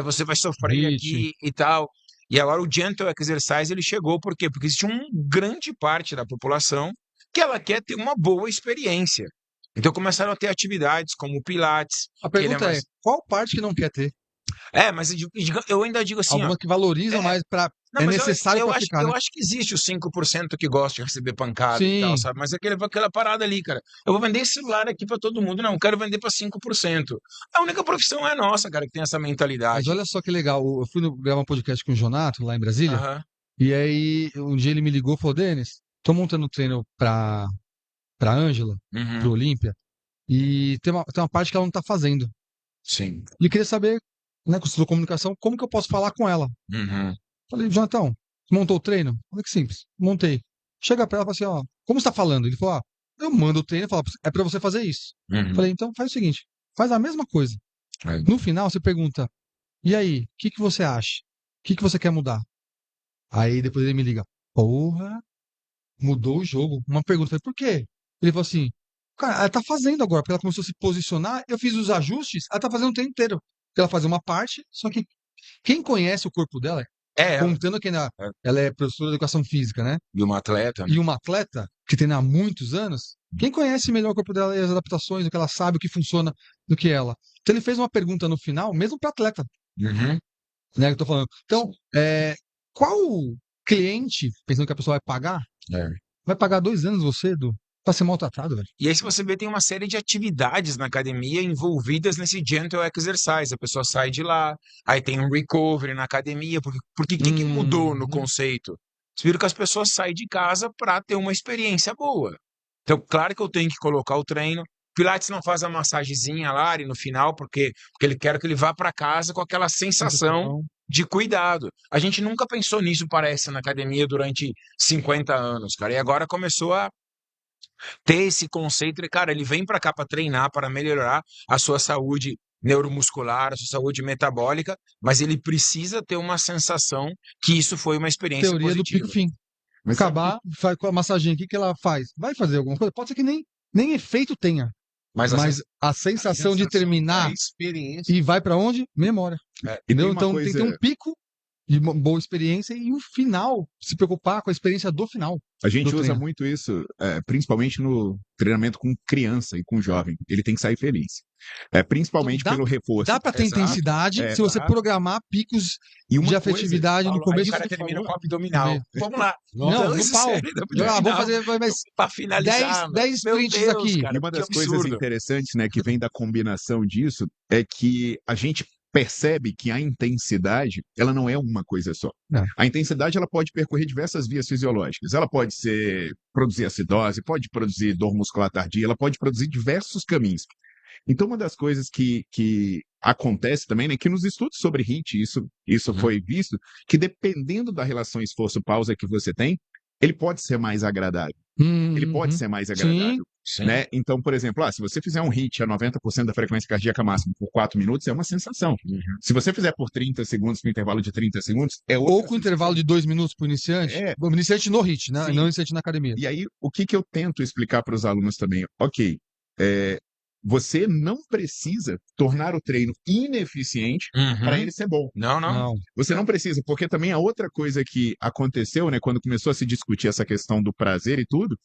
você vai sofrer HIIT. aqui e tal. E agora o gentle exercise ele chegou por quê? Porque existe uma grande parte da população que ela quer ter uma boa experiência. Então começaram a ter atividades como o Pilates, A que ele pergunta é, qual parte que não quer ter? mas eu ainda digo assim, ó, Algumas que valorizam mais para não, é mas necessário para ficar, eu né? acho que existe os 5% que gosta de receber pancada e tal, Sim. sabe? Mas aquela parada ali, cara. Eu vou vender esse celular aqui pra todo mundo. Não, eu quero vender pra 5%. A única profissão é nossa, cara, que tem essa Mas mentalidade. olha só que legal. Eu fui gravar um podcast com o Jonato lá em Brasília. Aham. E aí um dia ele me ligou e falou: Denis, tô montando um treino pra Ângela, pro Uhum. Olímpia. E tem uma parte que ela não tá fazendo. Sim. Ele queria saber, né, com a sua comunicação, como que eu posso falar com ela. Uhum. Falei, Jonatão, montou o treino? Olha que simples, montei. Chega pra ela e fala assim, ó, como você tá falando? Ele falou, ó, eu mando o treino e falo, é pra você fazer isso. Uhum. Falei, então faz o seguinte, faz a mesma coisa. É. No final você pergunta, e aí, o que que você acha? O que que você quer mudar? Aí depois ele me liga, porra, mudou o jogo. Uma pergunta, falei, por quê? Ele falou assim, cara, ela tá fazendo agora, porque ela começou a se posicionar, eu fiz os ajustes, ela tá fazendo o treino inteiro. Ela fazia uma parte, só que quem conhece o corpo dela, Ela. contando que É. ela é professora de educação física, né? E uma atleta, né? E uma atleta que treina há muitos anos, quem conhece melhor o corpo dela e as adaptações, o que ela sabe, o que funciona do que ela. Então ele fez uma pergunta no final, mesmo para atleta, Uhum. né? Que eu tô falando. Então, qual cliente, pensando que a pessoa vai pagar, É. vai pagar 2 anos você, Edu, pra ser maltratado, velho? E aí, se você vê, tem uma série de atividades na academia envolvidas nesse gentle exercise. A pessoa sai de lá, aí tem um recovery na academia. Porque o que mudou no conceito? Vocês viram que as pessoas saem de casa para ter uma experiência boa. Então, claro que eu tenho que colocar o treino. Pilates não faz a massagenzinha lá e no final, porque ele quer que ele vá para casa com aquela sensação de cuidado. A gente nunca pensou nisso, parece, na academia durante 50 anos, cara. E agora começou a ter esse conceito, cara, ele vem para cá para treinar, para melhorar a sua saúde neuromuscular, a sua saúde metabólica, mas ele precisa ter uma sensação que isso foi uma experiência Teoria do positiva. pico-fim. Mas Acabar, faz com a massaginha, o que que ela faz? Vai fazer alguma coisa? Pode ser que nem efeito tenha. Mas Mas a sensação de terminar A experiência. e vai pra onde? Memória. e tem Entendeu? uma Então tem que ter coisa, um pico de uma boa experiência e um final, se preocupar com a experiência do final. A gente do usa treino. muito isso, principalmente no treinamento com criança e com jovem. Ele tem que sair feliz. Principalmente Dá- pelo reforço. Dá para ter Exato, intensidade se você exato. programar picos E uma de coisa, afetividade no Paulo, aí o começo. cara que tu termina falou, com abdominal. Vê. Vamos lá. Não, no Isso, pau. sério, Ah, vou abdominal. fazer mais Pra finalizar, 10 meu sprints Deus, aqui. cara, e uma que das coisas absurdo. interessantes, né, que vem da combinação disso é que a gente percebe que a intensidade, ela não é uma coisa só. Não. A intensidade, ela pode percorrer diversas vias fisiológicas. Ela pode produzir acidose, pode produzir dor muscular tardia, ela pode produzir diversos caminhos. Então, uma das coisas que acontece também, né, que nos estudos sobre HIIT, isso foi visto, que dependendo da relação esforço-pausa que você tem, ele pode ser mais agradável. Ele pode ser mais agradável. Sim. Né? Então, por exemplo, se você fizer um HIIT a 90% da frequência cardíaca máxima por 4 minutos, é uma sensação. Se você fizer por 30 segundos, no intervalo de 30 segundos, é outra Ou com sensação. intervalo de 2 minutos para o iniciante. O iniciante no HIIT, né? Sim. Não iniciante na academia. E aí, o que eu tento explicar para os alunos também? Ok, você não precisa tornar o treino ineficiente para ele ser bom. Não. Você não precisa, porque também a outra coisa que aconteceu, né, quando começou a se discutir essa questão do prazer e tudo,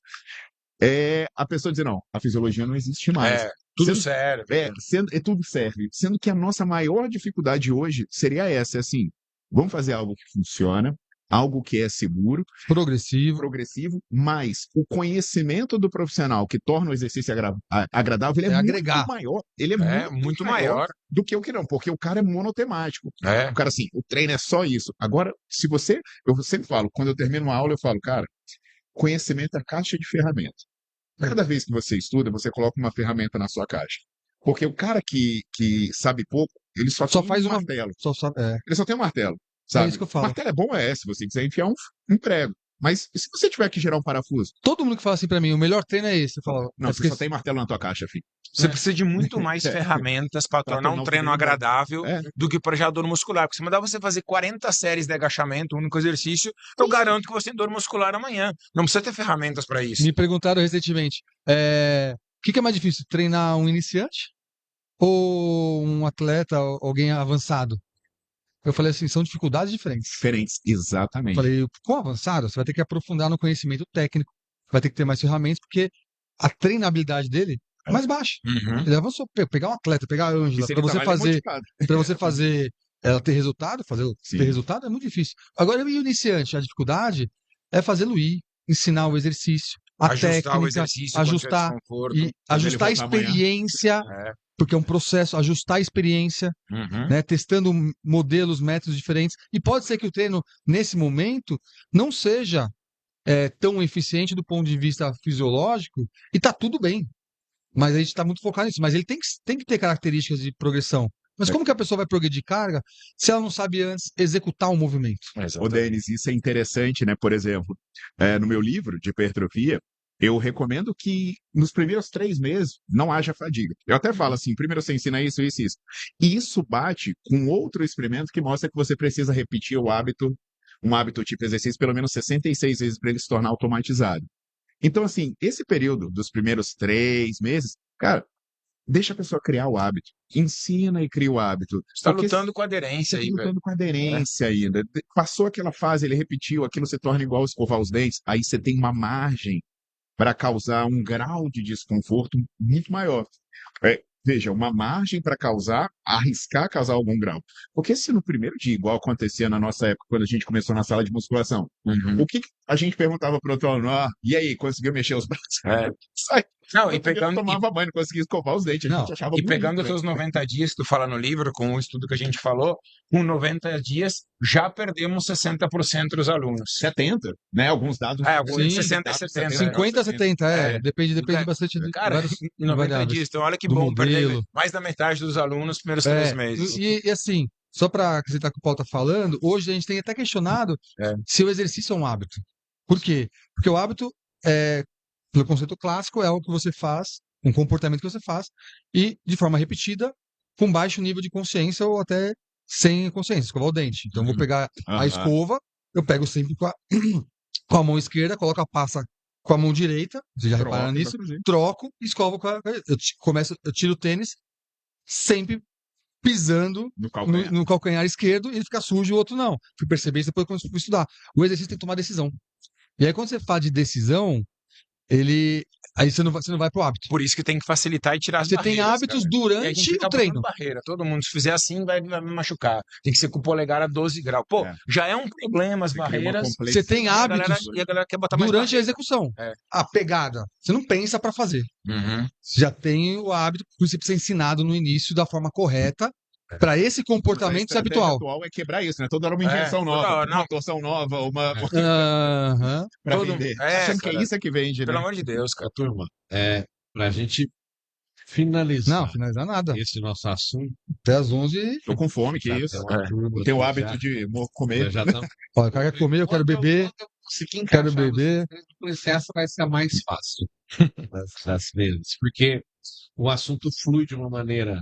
é a pessoa dizer, não, a fisiologia não existe mais. Tudo Sendo- sério. Tudo serve. Sendo que a nossa maior dificuldade hoje seria essa, assim, vamos fazer algo que funciona, algo que é seguro, progressivo, mas o conhecimento do profissional que torna o exercício agradável, ele é agregar. muito maior. Ele É muito maior. do que o que não, porque o cara é monotemático. É. O cara, assim, o treino é só isso. Agora, eu sempre falo, quando eu termino uma aula, eu falo, cara, conhecimento é caixa de ferramentas. Cada vez que você estuda, você coloca uma ferramenta na sua caixa. Porque o cara que sabe pouco, ele só tem faz um uma- martelo. É. Ele só tem um martelo. Sabe? isso que eu falo. Martelo é bom, se você quiser enfiar um prego. Mas e se você tiver que girar um parafuso? Todo mundo que fala assim pra mim, o melhor treino é esse. Eu falo, Não, é você porque só tem martelo na tua caixa, filho. Você precisa de muito mais ferramentas para tornar um treino agradável do que para já dor muscular. Porque se mandar você fazer 40 séries de agachamento, um único exercício, eu garanto que você tem dor muscular amanhã. Não precisa ter ferramentas para isso. Me perguntaram recentemente, o que é mais difícil, treinar um iniciante ou um atleta, alguém avançado? Eu falei assim, são dificuldades diferentes. Diferentes, exatamente. Eu falei, com avançado, você vai ter que aprofundar no conhecimento técnico, vai ter que ter mais ferramentas, porque a treinabilidade dele é mais baixa. Ele avançou, pegar um atleta, pegar a Ângela, para você fazer ela ter resultado, ter resultado é muito difícil. Agora, o iniciante, a dificuldade é fazê-lo ir, ensinar o exercício, a técnica, o exercício, ajustar a experiência, porque é um processo, ajustar a experiência, né, testando modelos, métodos diferentes. E pode ser que o treino, nesse momento, não seja tão eficiente do ponto de vista fisiológico, e tá tudo bem. Mas a gente está muito focado nisso. Mas ele tem que ter características de progressão. Mas como que a pessoa vai progredir carga se ela não sabe antes executar um movimento? Ô, Denis, isso é interessante, né? Por exemplo, no meu livro de hipertrofia, eu recomendo que nos primeiros 3 meses não haja fadiga. Eu até falo assim, primeiro você ensina isso, isso, isso. E isso bate com outro experimento que mostra que você precisa repetir um hábito tipo exercício pelo menos 66 vezes para ele se tornar automatizado. Então, assim, esse período dos primeiros 3 meses, cara, deixa a pessoa criar o hábito. Ensina e cria o hábito. Você está lutando com aderência aí, velho. Lutando com aderência ainda. Passou aquela fase, ele repetiu, aquilo se torna igual escovar os dentes, aí você tem uma margem para causar um grau de desconforto muito maior. Veja, uma margem para arriscar causar algum grau. Porque se no primeiro dia, igual acontecia na nossa época, quando a gente começou na sala de musculação, o que a gente perguntava para o outro aluno? E aí, conseguiu mexer os braços? Sai. Não, e pegando. Tomava banho, não conseguia escovar os dentes. A gente achava e pegando os seus 90 dias que tu fala no livro, com o estudo que a gente falou, com 90 dias já perdemos 60% dos alunos. 70, né? Alguns dados. Alguns 60 e 70. 50 a 70, depende bastante de vários em 90 dias. Então, olha que bom perder mais da metade dos alunos nos primeiros 3 meses. E assim, só para acrescentar o que o Paulo está falando, hoje a gente tem até questionado se o exercício é um hábito. Por quê? Porque o hábito pelo conceito clássico, é algo que você faz, um comportamento que você faz, e de forma repetida, com baixo nível de consciência ou até sem consciência, escovar o dente. Então, eu vou pegar a escova, eu pego sempre com a mão esquerda, coloco a passa com a mão direita, vocês já repararam nisso, troco e escovo eu tiro o tênis, sempre pisando no calcanhar esquerdo, e ele fica sujo e o outro não. Fui perceber isso depois quando fui estudar. O exercício tem que tomar decisão. E aí, quando você fala de decisão, aí você não vai pro hábito. Por isso que tem que facilitar e tirar as Você tem barreiras, hábitos cara. E a gente durante fica o treino. botando barreira. Todo mundo, se fizer assim, vai me machucar. Tem que ser com o polegar a 12 graus. Pô, É. já é um problema as Você cria uma barreiras. Você tem complexidade. hábitos E a galera quer botar mais durante a barreira. execução. É. A pegada. Você não pensa pra fazer. Uhum. Você já tem o hábito, por isso você precisa ser ensinado no início da forma correta para esse Mas a comportamento ser estratégia habitual. atual é quebrar isso, né? Toda hora uma injeção toda nova, hora, não. uma torção nova, uma Aham. para Todo- vender. é, Achando que é cara. isso que vende, Pelo né? amor de Deus, cara. Turma, pra gente finalizar Não, finalizar nada. esse nosso assunto, Até às 11. Tô com fome, que já isso. tem uma turma Eu tenho o que hábito de comer. já estamos. Olha, o cara quer comer, eu quero beber. Quando eu conseguir Quero encaixar beber. vocês, com licença, vai ser a mais fácil das vezes, porque o assunto flui de uma maneira,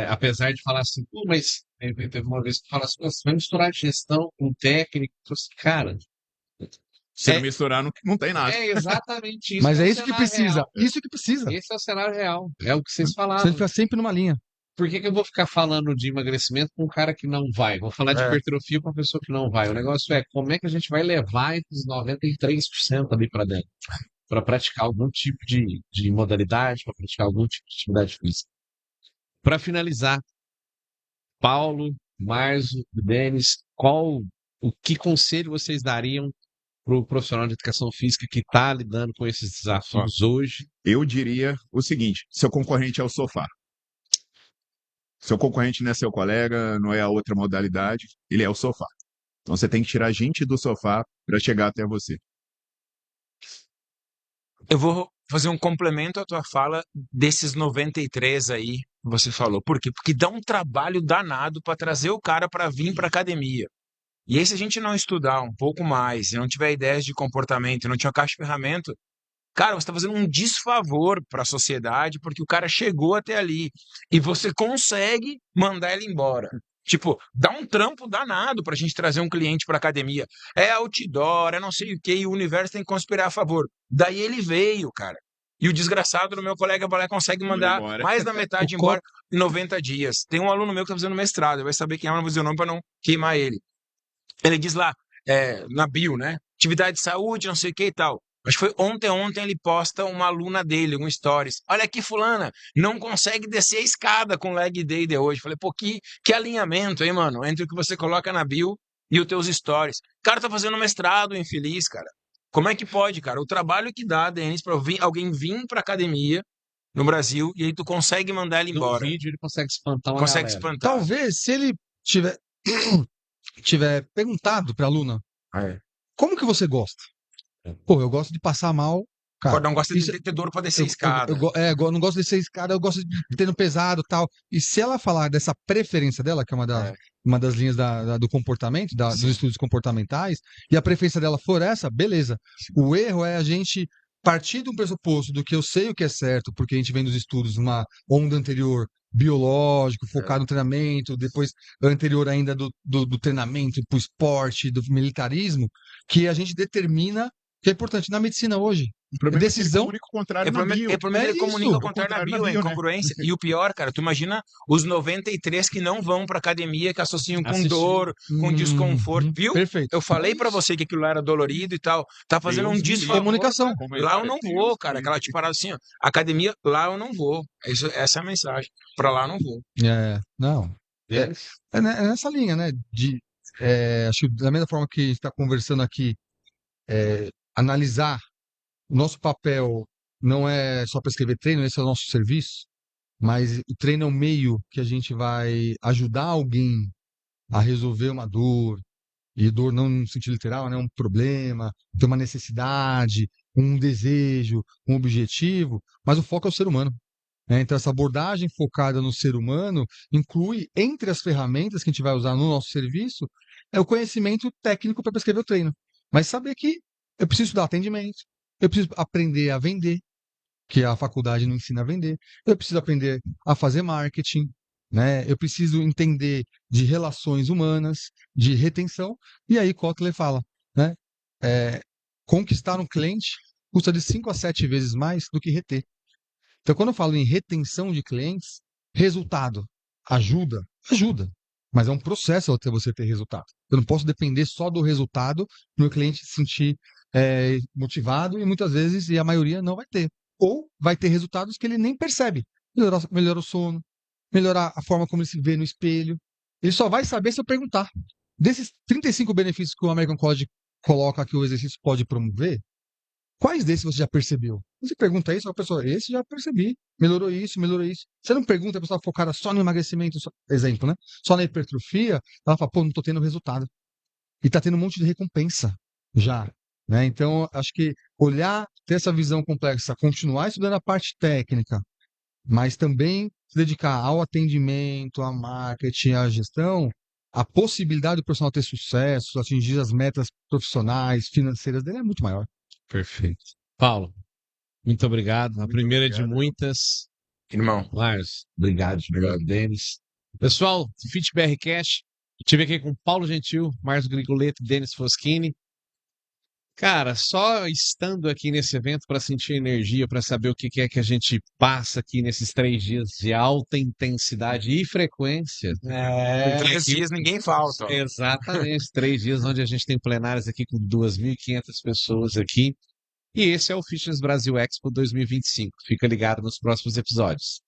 apesar de falar assim, pô, mas teve uma vez que fala assim, "Nossa, vai misturar gestão com técnico", eu falei assim, cara, Se É- não misturar, não tem nada. é exatamente isso. Mas é é o isso que cenário precisa. real. Isso que precisa. Esse é o cenário real. É o que vocês Você falaram. fica sempre numa linha. Por que que eu vou ficar falando de emagrecimento com um cara que não vai? Vou falar de É. hipertrofia com uma pessoa que não vai. O negócio é como é que a gente vai levar esses 93% ali para dentro? Para praticar algum tipo de modalidade, para praticar algum tipo de atividade física. Para finalizar, Paulo, Márcio, Denis, o que conselho vocês dariam para o profissional de educação física que está lidando com esses desafios hoje? Eu diria o seguinte: seu concorrente é o sofá. Seu concorrente não é seu colega, não é a outra modalidade, ele é o sofá. Então você tem que tirar a gente do sofá para chegar até você. Eu vou fazer um complemento à tua fala desses 93 aí que você falou. Por quê? Porque dá um trabalho danado para trazer o cara para vir para academia. E aí, se a gente não estudar um pouco mais, se não tiver ideias de comportamento, não tiver caixa de ferramenta, cara, você está fazendo um desfavor para a sociedade, porque o cara chegou até ali e você consegue mandar ele embora. Tipo, dá um trampo danado para a gente trazer um cliente para academia. É outdoor, é não sei o que, e o universo tem que conspirar a favor. Daí ele veio, cara. E o desgraçado do meu colega Balé consegue mandar embora. mais da metade O embora em 90 dias. Tem um aluno meu que está fazendo mestrado, ele vai saber quem é, mas não vou dizer o nome para não queimar ele. Ele diz lá, na bio, né? Atividade de saúde, não sei o que e tal. Acho que foi ontem ele posta uma aluna dele, um stories. Olha aqui, fulana, não consegue descer a escada com leg day de hoje. Falei, pô, que alinhamento, hein, mano? Entre o que você coloca na bio e os teus stories. O cara tá fazendo mestrado, infeliz, cara. Como é que pode, cara? O trabalho que dá, Denis, pra alguém vir pra academia no Brasil e aí tu consegue mandar ele No embora. vídeo ele consegue espantar uma Consegue galera. espantar. Talvez, se ele tiver perguntado pra aluna, como que você gosta? Pô, eu gosto de passar mal. Cara, Não gosta isso- de ter dor pra descer a eu escada. não gosto de ser escada, eu gosto de ter no pesado e tal. E se ela falar dessa preferência dela, que é uma das linhas do comportamento, dos estudos comportamentais, e a preferência dela for essa, beleza. O erro é a gente partir do pressuposto do que eu sei o que é certo, porque a gente vem dos estudos numa onda anterior biológico, focado no treinamento, depois anterior ainda do treinamento para o esporte, do militarismo, que a gente determina que é importante na medicina hoje. O problema Decisão- é que ele comunica o contrário na bio. É ele isso, comunica o o contrário na contrário na bio, é bio, né? incongruência. E o pior, cara, tu imagina os 93 que não vão pra academia, que associam com Assistiu. dor, com desconforto, viu? Perfeito. Eu falei pra você que aquilo lá era dolorido e tal. Tá fazendo um Deus me livre. desfavor. Comunicação. Lá eu não vou, cara. Aquela tipo parada assim, ó. Academia, lá eu não vou. Essa é a mensagem. Pra lá eu não vou. Não. É nessa linha, né? Acho que da mesma forma que a gente está conversando aqui, analisar o nosso papel não é só prescrever treino, esse é o nosso serviço, mas o treino é um meio que a gente vai ajudar alguém a resolver uma dor, e dor não no sentido literal, né? Um problema, ter uma necessidade, um desejo, um objetivo, mas o foco é o ser humano. Então, essa abordagem focada no ser humano inclui, entre as ferramentas que a gente vai usar no nosso serviço, o conhecimento técnico para prescrever o treino. Mas saber que eu preciso estudar atendimento, eu preciso aprender a vender, que a faculdade não ensina a vender, eu preciso aprender a fazer marketing, né? Eu preciso entender de relações humanas, de retenção, e aí Kotler fala, né? Conquistar um cliente custa de 5 a 7 vezes mais do que reter. Então, quando eu falo em retenção de clientes, resultado ajuda, mas é um processo até você ter resultado. Eu não posso depender só do resultado para o meu cliente se sentir motivado e muitas vezes, e a maioria não vai ter. Ou vai ter resultados que ele nem percebe. Melhorar o sono, melhorar a forma como ele se vê no espelho. Ele só vai saber se eu perguntar. Desses 35 benefícios que o American College coloca que o exercício pode promover, quais desses você já percebeu? Você pergunta isso, a pessoa, esse já percebi, melhorou isso, melhorou isso. Você não pergunta, a pessoa focada só no emagrecimento, exemplo, né? Só na hipertrofia, ela fala, pô, não tô tendo resultado. E tá tendo um monte de recompensa já, né? Então, acho que olhar, ter essa visão complexa, continuar estudando a parte técnica, mas também se dedicar ao atendimento, à marketing, à gestão, a possibilidade do profissional ter sucesso, atingir as metas profissionais, financeiras dele é muito maior. Perfeito. Paulo, muito obrigado. A Muito primeira de obrigado. muitas. Irmão, Lars, obrigado. Obrigado, Denis. Pessoal, FitBR Cash. Estive aqui com Paulo Gentil, Márcio Grigoleto e Denis Foschini. Cara, só estando aqui nesse evento para sentir energia, para saber o que é que a gente passa aqui nesses 3 dias de alta intensidade e frequência. Porque 3 aqui- dias ninguém falta. Ó. Exatamente, 3 dias onde a gente tem plenárias aqui com 2.500 pessoas aqui. E esse é o Fitness Brasil Expo 2025. Fica ligado nos próximos episódios.